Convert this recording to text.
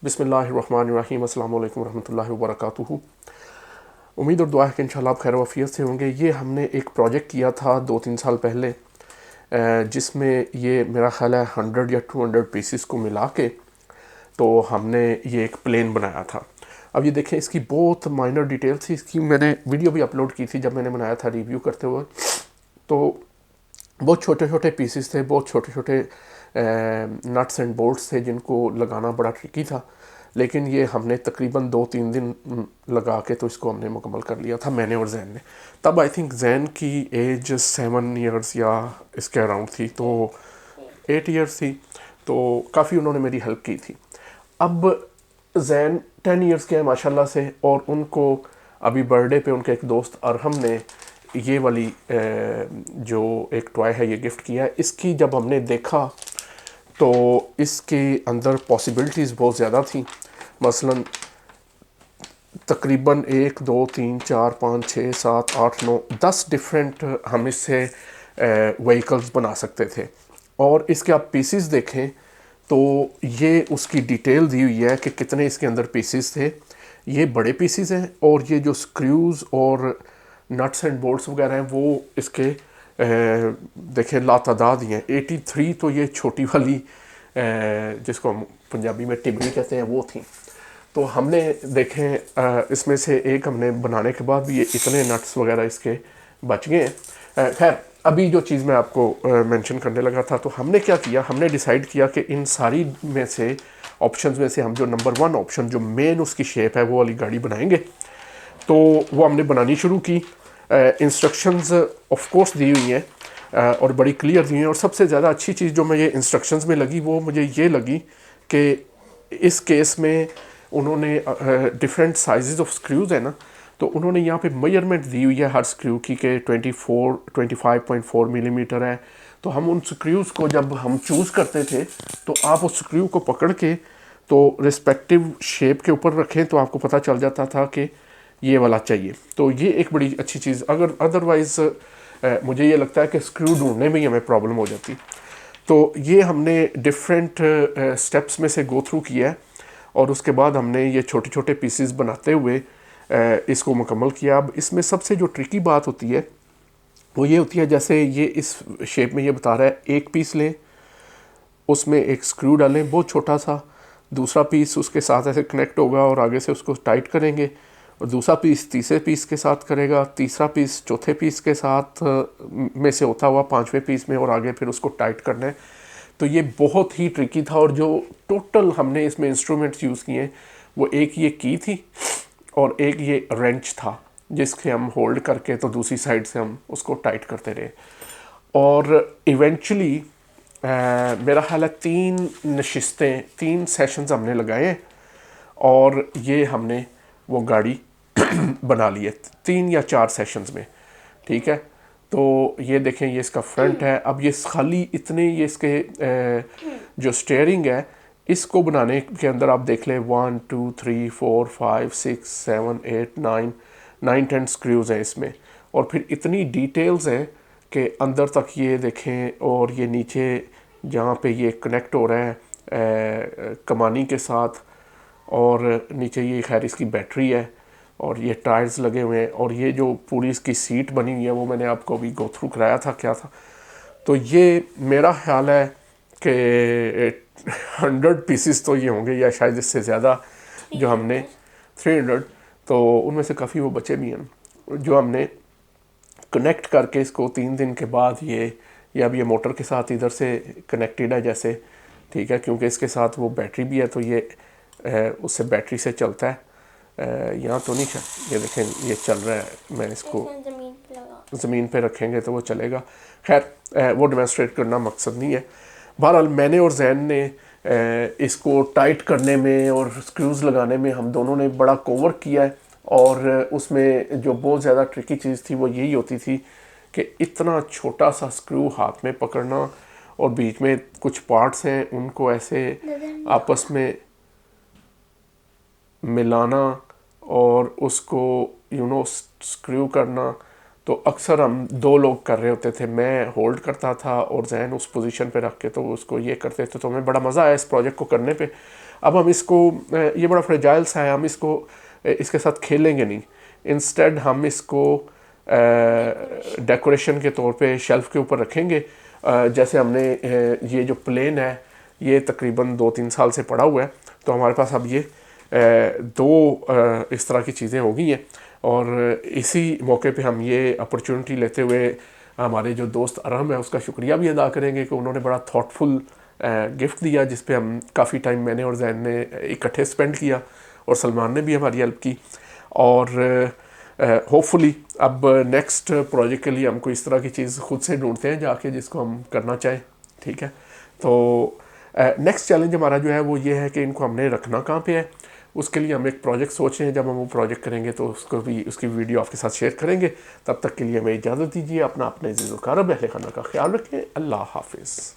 बिस्मिल्लाहिर्रहमानिर्रहीम अस्सलाम वालेकुम रहमतुल्लाहि व बरकातुहू। उम्मीद और दुआ है कि इंशाल्लाह आप खैर वफ़ियत से होंगे। ये हमने एक प्रोजेक्ट किया था 2-3 साल पहले, जिसमें ये मेरा ख्याल है 100 या 200 पीसीस को मिला के तो हमने ये एक प्लेन बनाया था। अब ये देखें, इसकी बहुत माइनर डिटेल थी। इसकी मैंने वीडियो भी अपलोड की थी जब मैंने बनाया था रिव्यू करते हुए। तो बहुत छोटे छोटे पीसेस थे, बहुत छोटे छोटे नट्स एंड बोल्ट्स थे जिनको लगाना बड़ा ट्रिकी था। लेकिन ये हमने तकरीबन 2-3 दिन लगा के तो इसको हमने मुकम्मल कर लिया था, मैंने और जैन ने। तब आई थिंक जैन की एज 7 ईयर्स या इसके अराउंड थी, तो 8 ईयर्स थी। तो काफ़ी उन्होंने मेरी हेल्प की थी। अब जैन 10 ईयर्स के हैं माशाल्लाह से, और उनको अभी बर्थडे पे उनके एक दोस्त अरहम ने ये वाली जो एक टॉय है ये गिफ्ट किया है। इसकी जब हमने देखा तो इसके अंदर पॉसिबिलिटीज़ बहुत ज़्यादा थी। मसलन तकरीबन 1 2 3 4 5 6 7 8 9 10 डिफरेंट हम इससे व्हीकल्स बना सकते थे। और इसके आप पीसीस देखें तो ये उसकी डिटेल दी हुई है कि कितने इसके अंदर पीसीस थे। ये बड़े पीसीस हैं, और ये जो स्क्रूज़ और नट्स एंड बोल्ट्स वगैरह हैं वो इसके देखें लातादाद ही हैं। 83 तो ये छोटी वाली जिसको हम पंजाबी में टिबड़ी कहते हैं वो थी। तो हमने देखें इसमें से एक हमने बनाने के बाद भी ये इतने नट्स वगैरह इसके बच गए हैं। खैर, अभी जो चीज़ मैं आपको मेंशन करने लगा था, तो हमने क्या किया, हमने डिसाइड किया कि इन सारी में से ऑप्शंस में से हम जो नंबर 1 ऑप्शन जो मेन उसकी शेप है वो वाली गाड़ी बनाएंगे। तो वो हमने बनानी शुरू की। इंस्ट्रक्शंस ऑफ कोर्स दी हुई हैं और बड़ी क्लियर दी हुई हैं। और सबसे ज़्यादा अच्छी चीज़ जो मुझे इंस्ट्रक्शंस में लगी वो मुझे ये लगी कि इस केस में उन्होंने डिफरेंट साइजेस ऑफ स्क्रूज़ है ना, तो उन्होंने यहाँ पे मेजरमेंट दी हुई है हर स्क्रू की के 25.4 मिलीमीटर है। तो हम उन स्क्रूज़ को जब हम चूज़ करते थे तो आप उस स्क्रू को पकड़ के तो रिस्पेक्टिव शेप के ऊपर रखें तो आपको पता चल जाता था कि ये वाला चाहिए। तो ये एक बड़ी अच्छी चीज़। अगर अदरवाइज़ मुझे ये लगता है कि स्क्रू ढूंढने में ही हमें प्रॉब्लम हो जाती। तो ये हमने डिफरेंट स्टेप्स में से गो थ्रू किया है, और उसके बाद हमने ये छोटे छोटे पीसेस बनाते हुए इसको मुकम्मल किया। अब इसमें सबसे जो ट्रिकी बात होती है वो ये होती है, जैसे ये इस शेप में ये बता रहा है, एक पीस लें, उसमें एक स्क्रू डालें बहुत छोटा सा, दूसरा पीस उसके साथ ऐसे कनेक्ट होगा और आगे से उसको टाइट करेंगे, और दूसरा पीस तीसरे पीस के साथ करेगा, तीसरा पीस चौथे पीस के साथ में से होता हुआ 5वें पीस में, और आगे फिर उसको टाइट करना है। तो ये बहुत ही ट्रिकी था। और जो टोटल हमने इसमें इंस्ट्रूमेंट्स यूज़ किए वो एक ये की थी और एक ये रेंच था जिसके हम होल्ड करके तो दूसरी साइड से हम उसको टाइट करते रहे। और इवेंचुअली मेरा ख्याल है 3 नशिस्तें 3 सेशंस हमने लगाए, और ये हमने वो गाड़ी बना ली है 3 या 4 सेशंस में। ठीक है, तो ये देखें, ये इसका फ्रंट है। अब ये खाली इतने ये इसके जो स्टीयरिंग है इसको बनाने के अंदर आप देख लें 1 2 3 4 5 6 7 8 9 10 स्क्रूज़ हैं इसमें, और फिर इतनी डिटेल्स हैं कि अंदर तक ये देखें। और ये नीचे जहाँ पे ये कनेक्ट हो रहा है कमानी के साथ, और नीचे ये खैर इसकी बैटरी है, और ये टायर्स लगे हुए हैं, और ये जो पूरी इसकी सीट बनी हुई है वो मैंने आपको अभी गो थ्रू कराया था क्या था। तो ये मेरा ख्याल है कि 100 पीसेस तो ये होंगे या शायद इससे ज़्यादा जो हमने 300, तो उनमें से काफ़ी वो बचे भी हैं जो हमने कनेक्ट करके इसको 3 दिन के बाद ये अब ये मोटर के साथ इधर से कनेक्टेड है जैसे। ठीक है, क्योंकि इसके साथ वो बैटरी भी है, तो ये उससे बैटरी से चलता है। यहाँ तो नहीं है, ये देखें ये चल रहा है। मैं इसको ज़मीन पे रखेंगे तो वो चलेगा। खैर वो डेमोन्स्ट्रेट करना मकसद नहीं है। बहरहाल मैंने और जैन ने इसको टाइट करने में और स्क्रूज़ लगाने में हम दोनों ने बड़ा कोवर्क किया है। और उसमें जो बहुत ज़्यादा ट्रिकी चीज़ थी वो यही होती थी कि इतना छोटा सा स्क्रू हाथ में पकड़ना, और बीच में कुछ पार्ट्स हैं उनको ऐसे आपस में मिलाना और उसको स्क्रू करना। तो अक्सर हम 2 लोग कर रहे होते थे, मैं होल्ड करता था और जैन उस पोजीशन पे रख के तो उसको ये करते थे। तो हमें बड़ा मज़ा आया इस प्रोजेक्ट को करने पे। अब हम इसको ये बड़ा फ्रेजाइल सा है, हम इसको इसके साथ खेलेंगे नहीं, इंस्टेड हम इसको डेकोरेशन के तौर पे शेल्फ के ऊपर रखेंगे। जैसे हमने ये जो प्लेन है ये तकरीबन 2-3 साल से पड़ा हुआ है, तो हमारे पास अब ये दो इस तरह की चीज़ें हो गई हैं। और इसी मौके पे हम ये अपॉर्चुनिटी लेते हुए हमारे जो दोस्त अरहम है उसका शुक्रिया भी अदा करेंगे कि उन्होंने बड़ा थॉटफुल गिफ्ट दिया, जिस पे हम काफ़ी टाइम मैंने और जैन ने इकट्ठे स्पेंड किया, और सलमान ने भी हमारी हेल्प की। और होपफुली अब नेक्स्ट प्रोजेक्ट के लिए हम कोई इस तरह की चीज़ खुद से ढूंढते हैं जाके जिसको हम करना चाहें, ठीक है। तो नेक्स्ट चैलेंज हमारा जो है वो ये है कि इनको हमने रखना कहाँ पे है। उसके लिए हम एक प्रोजेक्ट सोच रहे हैं, जब हम वो प्रोजेक्ट करेंगे तो उसको भी उसकी वीडियो आपके साथ शेयर करेंगे। तब तक के लिए हमें इजाज़त दीजिए, अपने अज़ीज़ व अक़ारिब अहले खाना का ख्याल रखें। अल्लाह हाफिज़।